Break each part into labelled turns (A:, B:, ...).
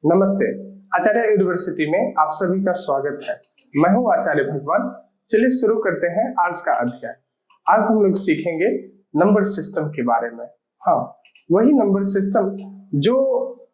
A: नमस्ते। आचार्य यूनिवर्सिटी में आप सभी का स्वागत है। मैं हूं आचार्य भगवान। चलिए शुरू करते हैं आज का अध्याय। आज हम लोग सीखेंगे नंबर सिस्टम के बारे में। हाँ, वही नंबर सिस्टम जो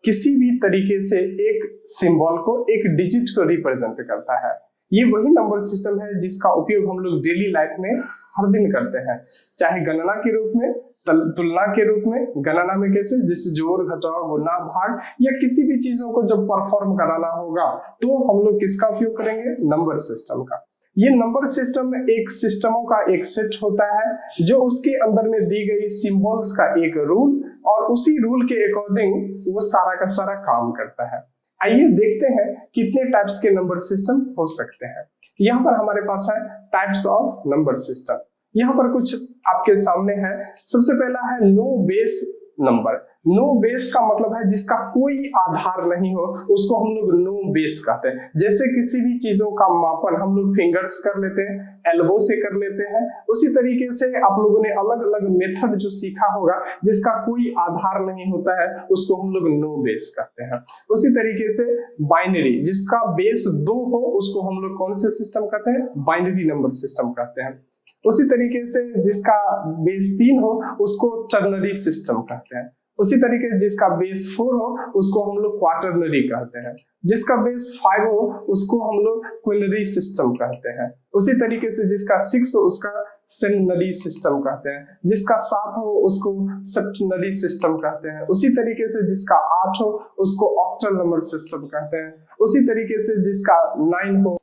A: किसी भी तरीके से एक सिंबल को, एक डिजिट को रिप्रेजेंट करता है। ये वही नंबर सिस्टम है जिसका उपयोग हम लोग डेली लाइफ में हर दिन करते हैं, चाहे गणना के रूप में, तुलना के रूप में। गणना में कैसे, जैसे जोड़, घटाव, गुणा, भाग या किसी भी चीजों को जब परफॉर्म कराना होगा तो हम लोग किसका उपयोग करेंगे? नंबर सिस्टम का। ये नंबर सिस्टम में एक सिस्टमों का एक सेट होता है जो उसके अंदर में दी गई सिंबल्स का एक रूल, और उसी रूल के अकॉर्डिंग वो सारा का सारा काम करता है। आइए देखते हैं कितने टाइप्स के नंबर सिस्टम हो सकते हैं। यहाँ पर हमारे पास है टाइप्स ऑफ नंबर सिस्टम। यहाँ पर कुछ आपके सामने है। सबसे पहला है no base number. No base का मतलब है जिसका कोई आधार नहीं हो, उसको हम लोग नो बेस कहते हैं। जैसे किसी भी चीजों का मापन हम लोग फिंगर्स कर लेते हैं, एल्बो से कर लेते हैं, उसी तरीके से आप लोगों ने अलग अलग मेथड जो सीखा होगा जिसका कोई आधार नहीं होता है उसको हम लोग नो बेस कहते हैं। उसी तरीके से बाइनरी, जिसका बेस 2 हो उसको हम लोग कौन से सिस्टम कहते हैं? बाइनरी नंबर सिस्टम कहते हैं। उसी तरीके से जिसका बेस 3 हो उसको टर्नरी सिस्टम कहते हैं। उसी तरीके से जिसका बेस 4 हो उसको हम लोग क्वाटरनरी कहते हैं। जिसका बेस 5 हो उसको हम लोग क्विनरी सिस्टम कहते हैं। उसी तरीके से जिसका 6 हो उसका सेननरी सिस्टम कहते हैं। जिसका 7 हो उसको सेप्टनरी सिस्टम कहते हैं। उसी तरीके से जिसका 8 हो उसको ऑक्टल नंबर सिस्टम कहते हैं। उसी तरीके से जिसका 9 हो,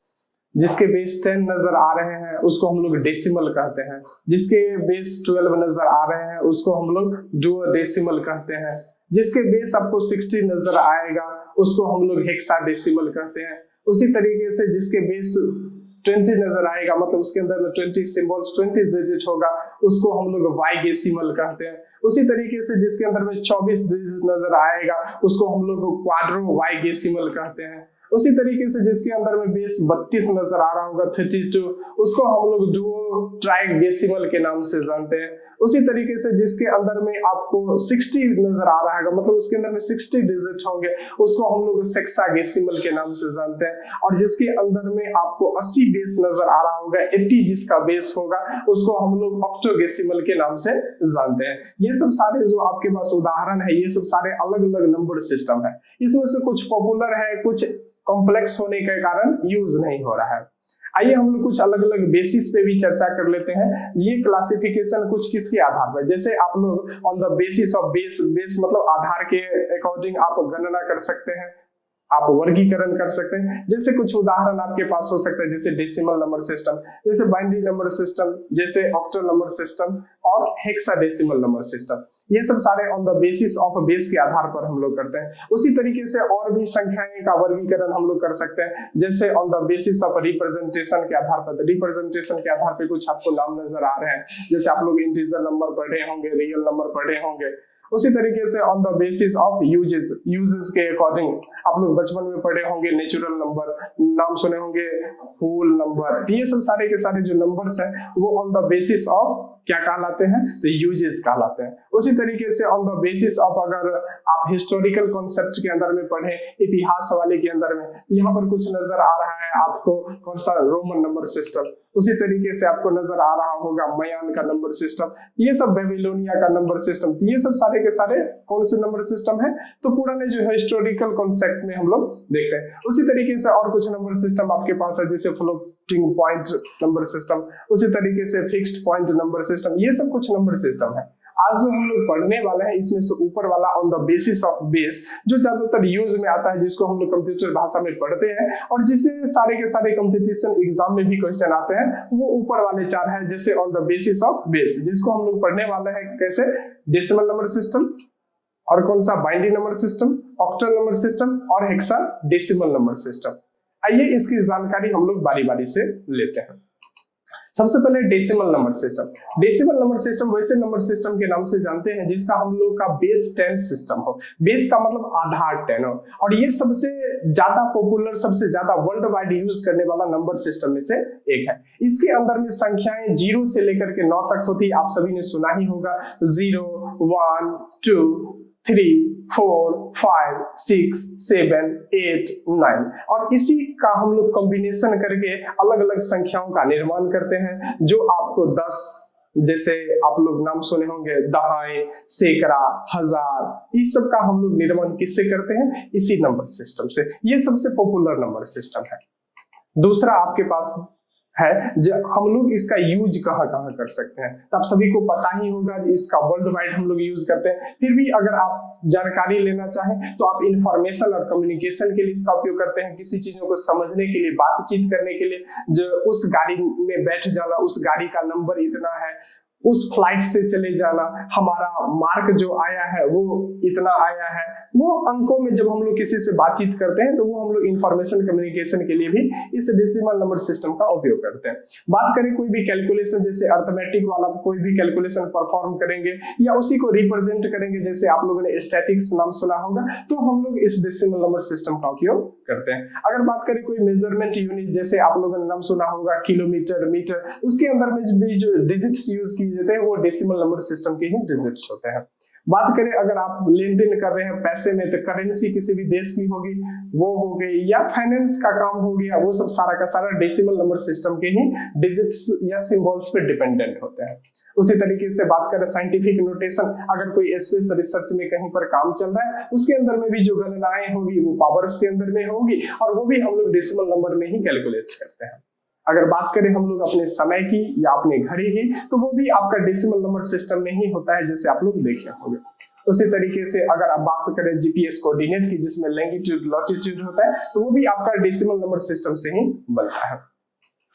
A: जिसके बेस 10 नजर आ रहे हैं उसको हम लोग डेसिमल कहते हैं। जिसके बेस 12 नजर आ रहे हैं उसको हम लोग डुओडेसिमल कहते हैं। जिसके बेस आपको 60 नजर आएगा उसको हम लोग हेक्साडेसिमल कहते हैं। उसी तरीके से जिसके बेस 20 नजर आएगा, मतलब उसके अंदर में 20 सिंबल्स, 20 डिजिट होगा, उसको हम लोग वाइगेसिमल कहते हैं। उसी तरीके से जिसके अंदर में 24 डिजिट नजर आएगा उसको हम लोग क्वाड्रो वाइगेसिमल कहते हैं। उसी तरीके से जिसके अंदर में बेस 32 नजर आ रहा होगा, 32, उसको हम लोग डुओ ट्राइगेसिमल के नाम से जानते हैं। उसी तरीके से जिसके अंदर में आपको 60 नजर आ रहा है, मतलब उसके अंदर में 60 डिजिट होंगे, उसको हम लोग सेक्सागेसिमल के नाम से जानते हैं। और जिसके अंदर में आपको 80 बेस नजर आ रहा होगा, 80 जिसका बेस होगा, उसको हम लोग ऑक्टोगेसिमल के नाम से जानते हैं। ये सब सारे जो आपके पास उदाहरण है, ये सब सारे अलग अलग नंबर सिस्टम है। इसमें से कुछ पॉपुलर है, कुछ कॉम्प्लेक्स होने के कारण यूज नहीं हो रहा है। आइए हम लोग कुछ अलग अलग बेसिस पे भी चर्चा कर लेते हैं। ये क्लासिफिकेशन कुछ किसके आधार पर, जैसे आप लोग on the basis of base, base मतलब आधार के अकॉर्डिंग आप गणना कर सकते हैं, आप वर्गीकरण कर सकते हैं। जैसे कुछ उदाहरण आपके पास हो सकता है, जैसे डेसिमल नंबर सिस्टम, जैसे बाइनरी नंबर सिस्टम, जैसे ऑक्टल नंबर सिस्टम और हेक्साडेसिमल नंबर सिस्टम। ये सब सारे on the basis of base के आधार पर हम लोग करते हैं। उसी तरीके से और भी संख्याएं का वर्गीकरण हम लोग कर सकते हैं, जैसे on the basis of representation के आधार पर। रिप्रेजेंटेशन के आधार पर कुछ आपको नाम नजर आ रहे हैं, जैसे आप लोग इंटीजर नंबर पढ़े होंगे, रियल नंबर पढ़े होंगे। उसी तरीके से on the basis of uses के अकॉर्डिंग आप लोग बचपन में पढ़े होंगे नेचुरल नंबर, नाम सुने होंगे होल नंबर। ये सब सारे के सारे जो नंबर्स हैं वो ऑन द बेसिस ऑफ क्या कहलाते हैं? तो यूजेस कहलाते हैं। उसी तरीके से ऑन द बेसिस ऑफ अगर आप हिस्टोरिकल कॉन्सेप्ट के अंदर में पढ़े, इतिहास वाले के अंदर में, यहाँ पर कुछ नजर आ रहा है आपको कौन सा? Roman number system. उसी तरीके से आपको नजर आ रहा होगा मयान का नंबर सिस्टम, ये सब बेबीलोनिया का नंबर सिस्टम। ये सब सारे के सारे कौन से नंबर सिस्टम है? तो पुराने जो हिस्टोरिकल कॉन्सेप्ट में हम लोग देखते हैं। उसी तरीके से और कुछ नंबर सिस्टम आपके पास है, जैसे फ्लोटिंग पॉइंट नंबर सिस्टम, उसी तरीके से फिक्स्ड पॉइंट नंबर सिस्टम। ये सब कुछ नंबर सिस्टम है। आज जो हम लोग पढ़ने वाले हैं इसमें से ऊपर वाला on the basis of base, जो ज्यादातर यूज में आता है, जिसको हम लोग कंप्यूटर भाषा में पढ़ते हैं और जिसे सारे के सारे कंपटीशन एग्जाम में भी क्वेश्चन आते हैं, वो ऊपर वाले 4 है। जैसे on the basis of base, जिसको हम लोग पढ़ने वाले हैं कैसे? डेसिमल नंबर सिस्टम, और कौन सा? Binary number system, octal number system और हेक्साडेसिमल नंबर सिस्टम। आइए इसकी जानकारी हम लोग बारी बारी से लेते हैं। सबसे पहले decimal number system. Decimal number system वैसे नंबर सिस्टम के नाम से जानते हैं जिसका हम लोग का बेस 10 सिस्टम हो। बेस का मतलब आधार 10 हो, और ये सबसे ज्यादा पॉपुलर, सबसे ज्यादा वर्ल्ड वाइड यूज करने वाला नंबर सिस्टम में से एक है। इसके अंदर में संख्याएं 0 से लेकर के 9 तक होती, आप सभी ने सुना ही होगा। 0, 1, 2, 3, 4, 5, 6, 7, 8, 9 और इसी का हम लोग कॉम्बिनेशन करके अलग अलग संख्याओं का निर्माण करते हैं, जो आपको 10, जैसे आप लोग नाम सुने होंगे दहाई, सैकड़ा, हजार, इस सब का हम लोग निर्माण किससे करते हैं? इसी नंबर सिस्टम से। ये सबसे पॉपुलर नंबर सिस्टम है। दूसरा आपके पास है जब हम लोग इसका यूज कहाँ कहाँ कर सकते हैं, तो आप सभी को पता ही होगा इसका वर्ल्ड वाइड हम लोग यूज करते हैं। फिर भी अगर आप जानकारी लेना चाहें तो आप इंफॉर्मेशन और कम्युनिकेशन के लिए इसका उपयोग करते हैं, किसी चीजों को समझने के लिए, बातचीत करने के लिए। जो उस गाड़ी में बैठ जाना, उस गाड़ी का नंबर इतना है, उस फ्लाइट से चले जाना, हमारा मार्क जो आया है वो इतना आया है, वो अंकों में जब हम लोग किसी से बातचीत करते हैं तो वो हम लोग इंफॉर्मेशन कम्युनिकेशन के लिए भी इस डेसिमल नंबर सिस्टम का उपयोग करते हैं। बात करें कोई भी कैलकुलेशन, जैसे अर्थमेटिक वाला कोई भी कैलकुलेशन परफॉर्म करेंगे या उसी को रिप्रेजेंट करेंगे, जैसे आप लोगों ने स्टैटिक्स नाम सुना होगा, तो हम लोग इस डेसिमल नंबर सिस्टम का उपयोग करते हैं। अगर बात करें कोई मेजरमेंट यूनिट, जैसे आप लोगों ने नाम सुना होगा किलोमीटर, मीटर, उसके अंदर में भी जो डिजिट्स यूज किए जाते हैं वो डेसिमल नंबर सिस्टम के ही डिजिट्स होते हैं। बात करें अगर आप लेन देन कर रहे हैं पैसे में, तो करेंसी किसी भी देश की होगी, वो हो गई, या फाइनेंस का काम हो गया, वो सब सारा का सारा डेसिमल नंबर सिस्टम के ही डिजिट्स या सिंबल्स पे डिपेंडेंट होते हैं। उसी तरीके से बात करें साइंटिफिक नोटेशन, अगर कोई स्पेस रिसर्च में कहीं पर काम चल रहा है, उसके अंदर में भी जो गणनाएं होगी वो पावर्स के अंदर में होगी, और वो भी हम लोग डेसिमल नंबर में ही कैलकुलेट करते हैं। अगर बात करें हम लोग अपने समय की या अपने घड़ी की, तो वो भी आपका डेसिमल नंबर सिस्टम में ही होता है, जैसे आप लोग देखे होंगे। उसी तरीके से अगर आप बात करें जीपीएस कोऑर्डिनेट की, जिसमें लैंगिट्यूड लॉटिट्यूड होता है, तो वो भी आपका डेसिमल नंबर सिस्टम से ही बनता है।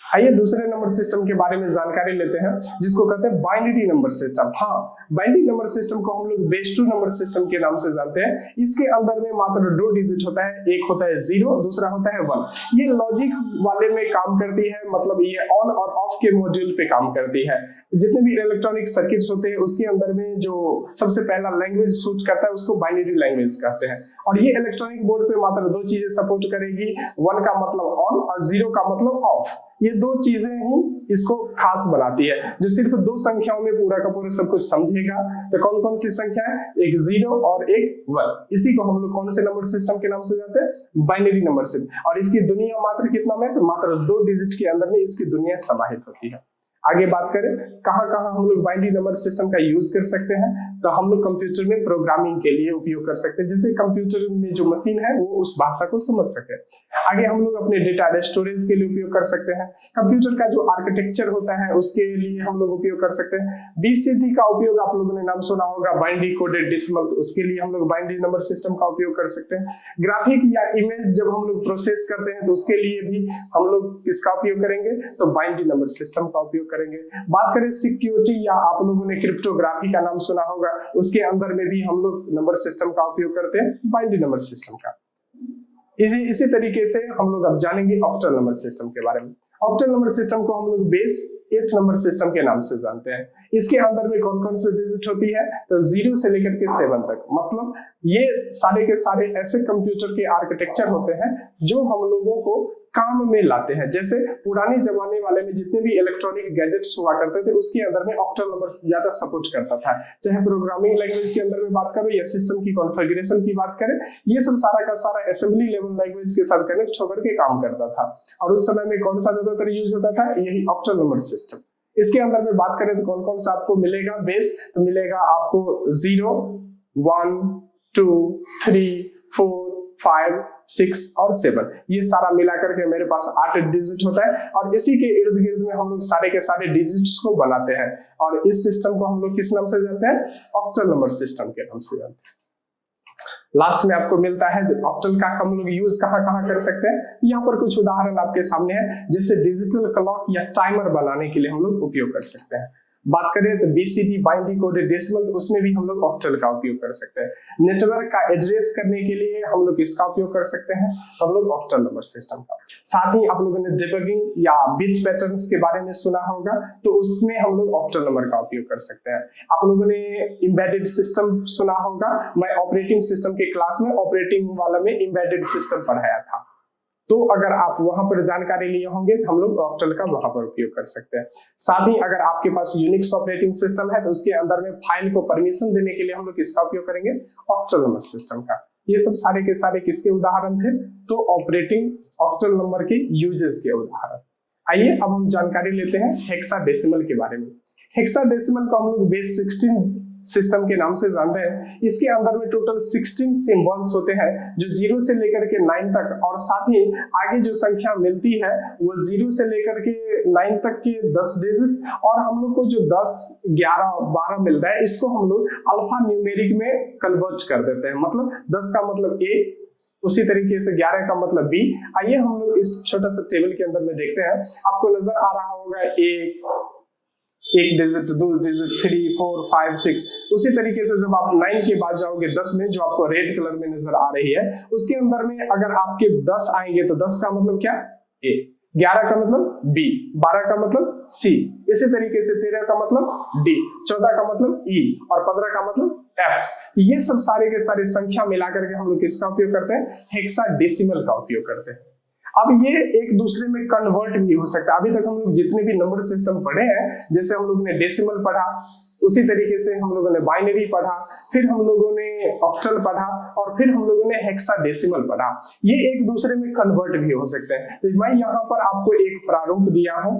A: आइए दूसरे नंबर सिस्टम के बारे में जानकारी लेते हैं, जिसको कहते हैं बाइनरी नंबर सिस्टम। हाँ, बाइनरी नंबर सिस्टम को हम लोग बेस 2 नंबर सिस्टम के नाम से जानते हैं। इसके अंदर में मात्र 2 डिजिट होता है, एक होता है 0, दूसरा होता है 1। ये लॉजिक वाले में काम करती है, मतलब ये ऑन और ऑफ के मॉड्यूल पे काम करती है। जितने भी इलेक्ट्रॉनिक सर्किट्स होते हैं उसके अंदर में जो सबसे पहला लैंग्वेज सूट करता है उसको बाइनरी लैंग्वेज कहते हैं। और ये इलेक्ट्रॉनिक बोर्ड पे मात्र 2 चीजें सपोर्ट करेगी, 1 का मतलब ऑन और 0 का मतलब ऑफ। ये 2 चीजें ही इसको खास बनाती है, जो सिर्फ 2 संख्याओं में पूरा का पूरा सब कुछ समझेगा। तो कौन कौन सी संख्या है? एक 0 और एक 1। इसी को हम लोग कौन से नंबर सिस्टम के नाम से जानते हैं? Binary number system. और इसकी दुनिया मात्र कितना में? तो मात्र 2 डिजिट के अंदर में इसकी दुनिया समाहित होती है। आगे बात करें कहाँ कहाँ हम लोग बाइनरी नंबर सिस्टम का यूज कर सकते हैं, तो हम लोग कंप्यूटर में प्रोग्रामिंग के लिए उपयोग कर सकते हैं, जैसे कंप्यूटर में जो मशीन है वो उस भाषा को समझ सके। आगे हम लोग अपने डेटा स्टोरेज के लिए उपयोग कर सकते हैं। कंप्यूटर का जो आर्किटेक्चर होता है उसके लिए हम लोग उपयोग कर सकते हैं। BCD का उपयोग आप लोगों ने नाम सुना होगा, बाइनरी कोडेड डेसिमल, तो उसके लिए हम लोग बाइनरी नंबर सिस्टम का उपयोग कर सकते हैं। ग्राफिक या इमेज जब हम लोग प्रोसेस करते हैं तो उसके लिए भी हम लोग किसका उपयोग करेंगे? तो बाइनरी नंबर सिस्टम का उपयोग करेंगे। बात करें सिक्योरिटी, या आप लोगों ने क्रिप्टोग्राफी का नाम सुना होगा, उसके अंदर में भी हम लोग नंबर सिस्टम का उपयोग करते हैं, बाइनरी नंबर सिस्टम का। इसी तरीके से हम लोग अब जानेंगे ऑक्टल नंबर सिस्टम के बारे में। ऑक्टल नंबर सिस्टम को हम लोग बेस 8 नंबर सिस्टम के नाम से जानते हैं। इसके अंदर में कौन कौन से डिजिट होती है? तो 0 से लेकर के 7 तक, मतलब ये सारे के सारे ऐसे कंप्यूटर के आर्किटेक्चर होते हैं जो हम लोगों को काम में लाते हैं। जैसे पुराने जमाने वाले में जितने भी इलेक्ट्रॉनिक गैजेट्स हुआ करते थे उसके अंदर में ऑक्टल नंबर ज्यादा सपोर्ट करता था। चाहे प्रोग्रामिंग लैंग्वेज के अंदर में बात करो या सिस्टम की कॉन्फ़िगरेशन की बात करें, ये सब सारा का सारा असेंबली लेवल लैंग्वेज के साथ कनेक्ट होकर के काम करता था। और उस समय में कौन सा ज्यादातर यूज होता था? यही ऑक्टल नंबर सिस्टम। इसके अंदर में बात करें तो कौन कौन सा आपको मिलेगा बेस? तो मिलेगा आपको 0, 1, 2, 3, 4, 5, 6 और 7। ये सारा मिला करके मेरे पास 8 डिजिट होता है, और इसी के इर्द गिर्द में हम लोग सारे के सारे डिजिट्स को बनाते हैं। और इस सिस्टम को हम लोग किस नाम से जानते हैं? ऑक्टल नंबर सिस्टम के नाम से जानते हैं। लास्ट में आपको मिलता है ऑक्टल का हम लोग यूज कहाँ कहाँ कर सकते हैं। यहाँ पर कुछ उदाहरण आपके सामने है, जैसे डिजिटल क्लॉक या टाइमर बनाने के लिए हम लोग उपयोग कर सकते हैं। बात करें तो BCD बाइनरी कोडेड डेसिमल, उसमें भी हम लोग ऑक्टल का उपयोग कर सकते हैं। नेटवर्क का एड्रेस करने के लिए हम लोग इसका उपयोग कर सकते हैं, तो हम लोग ऑक्टल नंबर सिस्टम का। साथ ही आप लोगों ने डिबगिंग या बिट पैटर्न्स के बारे में सुना होगा, तो उसमें हम लोग ऑक्टल नंबर का उपयोग कर सकते हैं। आप लोगों ने एम्बेडेड सिस्टम सुना होगा, मैं ऑपरेटिंग सिस्टम के क्लास में ऑपरेटिंग वाला में एम्बेडेड सिस्टम पढ़ाया था। तो अगर आप वहां पर जानकारी लिए होंगे तो हम लोग ऑक्टल का वहां पर उपयोग कर सकते हैं। साथ ही अगर आपके पास यूनिक्स ऑपरेटिंग सिस्टम है तो उसके अंदर में फाइल को परमिशन देने के लिए हम लोग किसका उपयोग करेंगे, ऑक्टल नंबर सिस्टम का। ये सब सारे के सारे किसके उदाहरण थे, तो ऑपरेटिंग ऑक्टल नंबर के यूजेस के उदाहरण। आइए अब हम जानकारी लेते हैं हेक्साडेसिमल के बारे में। हेक्साडेसिमल को हम लोग बेस 16 सिस्टम के नाम से जानते हैं। इसके अंदर में टोटल 16 सिंबल्स होते हैं जो 0 से लेकर के 9 तक, और साथ ही आगे जो संख्या मिलती है वो 0 से लेकर के 9 तक के 10 डिजिट्स, और हम लोग को जो 10, 11, 12 मिलता है इसको हम लोग अल्फा न्यूमेरिक में कन्वर्ट कर देते हैं। मतलब 10 का मतलब A, उसी तरीके से 11 का मतलब B। आइए हम लोग इस छोटा सा टेबल के अंदर में देखते हैं। आपको नजर आ रहा होगा एक डिजिट, 2 डिजिट, 3, 4, 5, 6। उसी तरीके से जब आप 9 के बाद जाओगे 10 में, जो आपको रेड कलर में नजर आ रही है, उसके अंदर में अगर आपके 10 आएंगे तो 10 का मतलब क्या, A, 11 का मतलब B, 12 का मतलब C, इसी तरीके से 13 का मतलब D, 14 का मतलब E और 15 का मतलब F। ये सब सारे के सारे संख्या मिलाकर के हम लोग किसका उपयोग करते हैं, हेक्साडेसिमल का उपयोग करते हैं। अब ये एक दूसरे में कन्वर्ट भी हो सकता है। अभी तक हम लोग जितने भी नंबर सिस्टम पढ़े हैं, जैसे हम लोगों ने डेसिमल पढ़ा, उसी तरीके से हम लोगों ने बाइनरी पढ़ा, फिर हम लोगों ने ऑक्टल पढ़ा, और फिर हम लोगों ने हेक्साडेसिमल पढ़ा। ये एक दूसरे में कन्वर्ट भी हो सकते हैं। तो मैं यहाँ पर आपको एक प्रारूप दिया हूं।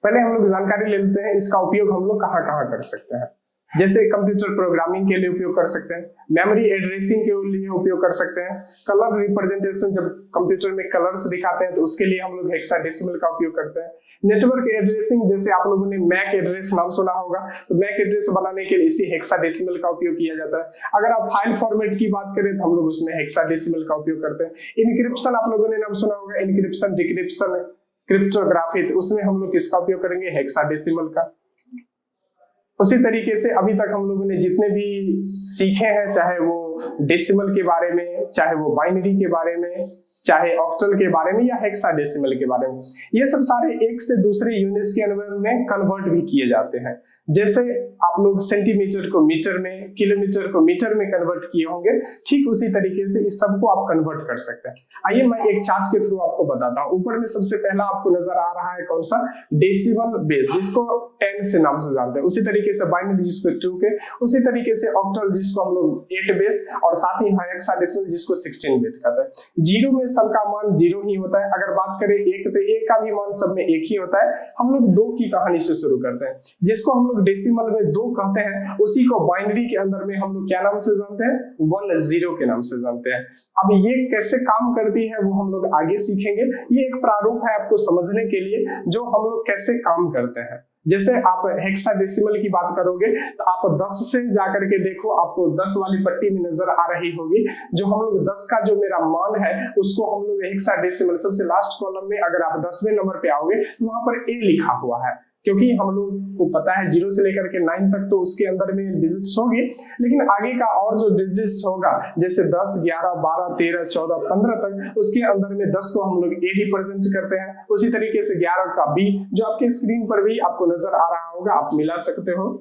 A: पहले हम लोग जानकारी ले लेते हैं इसका उपयोग हम लोग कहाँ कहाँ कर सकते हैं। जैसे कंप्यूटर प्रोग्रामिंग के लिए उपयोग कर सकते हैं, मेमोरी एड्रेसिंग के लिए उपयोग कर सकते हैं, कलर रिप्रेजेंटेशन, जब कंप्यूटर में कलर्स दिखाते हैं तो उसके लिए हम लोग हेक्साडेसिमल का उपयोग करते हैं। नेटवर्क एड्रेसिंग, जैसे आप लोगों ने मैक एड्रेस नाम सुना होगा, तो मैक एड्रेस बनाने के लिए इसी हेक्साडेसिमल का उपयोग किया जाता है। अगर आप फाइल फॉर्मेट की बात करें तो हम लोग उसमें हेक्साडेसिमल का उपयोग करते हैं। इनक्रिप्शन आप लोगों ने नाम सुना होगा, इनक्रिप्शन, डिक्रिप्शन, क्रिप्टोग्राफी, तो उसमें हम लोग किसका उपयोग करेंगे, हेक्साडेसिमल का। उसी तरीके से अभी तक हम लोगों ने जितने भी सीखे हैं, चाहे वो डेसिमल के बारे में, चाहे वो बाइनरी के बारे में, चाहे ऑक्टल के बारे में या हेक्साडेसिमल के बारे में, ये सब सारे एक से दूसरे यूनिट्स के अंदर में कन्वर्ट भी किए जाते हैं। जैसे आप लोग सेंटीमीटर को मीटर में, किलोमीटर को मीटर में कन्वर्ट किए होंगे, ठीक उसी तरीके से इस सबको आप कन्वर्ट कर सकते हैं। आइए मैं एक चार्ट के थ्रू आपको बताता हूँ। ऊपर में सबसे पहला आपको नजर आ रहा है कौन सा, डेसिमल बेस, जिसको 10 से नाम से जानते हैं। उसी तरीके से बाइनरी जिसको 2 के, उसी तरीके से ऑक्टल जिसको हम लोग 8 बेस, और साथ ही हेक्साडेसिमल जिसको 16 बेस कहते हैं। 0 में सबका मान 0 ही होता है। अगर बात करें 1 तो 1 का भी मान सब में 1 ही होता है। हम लोग 2 की कहानी से शुरू करते हैं, जिसको हम लोग डेसिमल में 2 कहते हैं, उसी को बाइनरी के अंदर में हम लोग क्या नाम से जानते हैं, 10 के नाम से जानते हैं। अब ये कैसे काम करती है वो हम लोग आगे सीखेंगे। ये एक प्रारूप है आपको समझने के लिए, जो हम लोग कैसे काम करते हैं। जैसे आप हेक्साडेसिमल की बात करोगे तो आप 10 से जाकर के देखो, आपको 10 वाली पट्टी में नजर आ रही होगी। जो हम लोग 10 का जो मेरा मान है उसको हम लोग हेक्साडेसिमल, सबसे लास्ट कॉलम में अगर आप 10वें नंबर पे आओगे तो वहां पर A लिखा हुआ है, क्योंकि हम लोग को पता है 0 से लेकर के 9 तक तो उसके अंदर में डिजिट्स होंगे, लेकिन आगे का और जो डिजिट्स होगा, जैसे 10, 11, 12, 13, 14, 15 तक, उसके अंदर में 10 को हम लोग A रिप्रेजेंट करते हैं। उसी तरीके से 11 का B, जो आपके स्क्रीन पर भी आपको नजर आ रहा होगा, आप मिला सकते हो।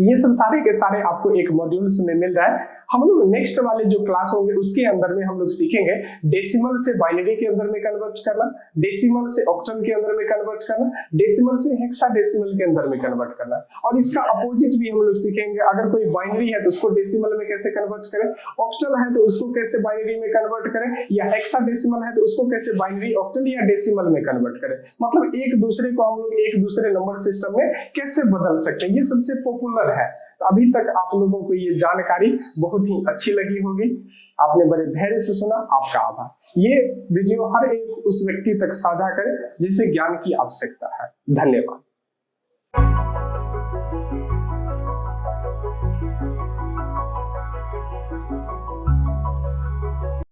A: ये सब सारे के सारे आपको एक मॉड्यूल्स में मिल रहा है। हम लोग नेक्स्ट वाले जो क्लास होंगे उसके अंदर में हम लोग सीखेंगे डेसिमल से बाइनरी के अंदर में कन्वर्ट करना, डेसिमल से ऑक्टल के अंदर में कन्वर्ट करना, डेसिमल से हेक्साडेसिमल के अंदर में कन्वर्ट करना, और इसका अपोजिट भी हम लोग सीखेंगे। अगर कोई बाइनरी है तो उसको डेसिमल में कैसे कन्वर्ट करें, ऑक्टल है तो उसको कैसे बाइनरी में कन्वर्ट करें, या हेक्साडेसिमल है तो उसको कैसे बाइनरी, ऑक्टल या डेसिमल में कन्वर्ट करें। मतलब एक दूसरे को हम लोग एक दूसरे नंबर सिस्टम में कैसे बदल सकते हैं, ये सबसे पॉपुलर है। तो अभी तक आप लोगों को ये जानकारी बहुत ही अच्छी लगी होगी, आपने बड़े धैर्य से सुना, आपका आभार। ये वीडियो हर एक उस व्यक्ति तक साझा करें जिसे ज्ञान की आवश्यकता है। धन्यवाद।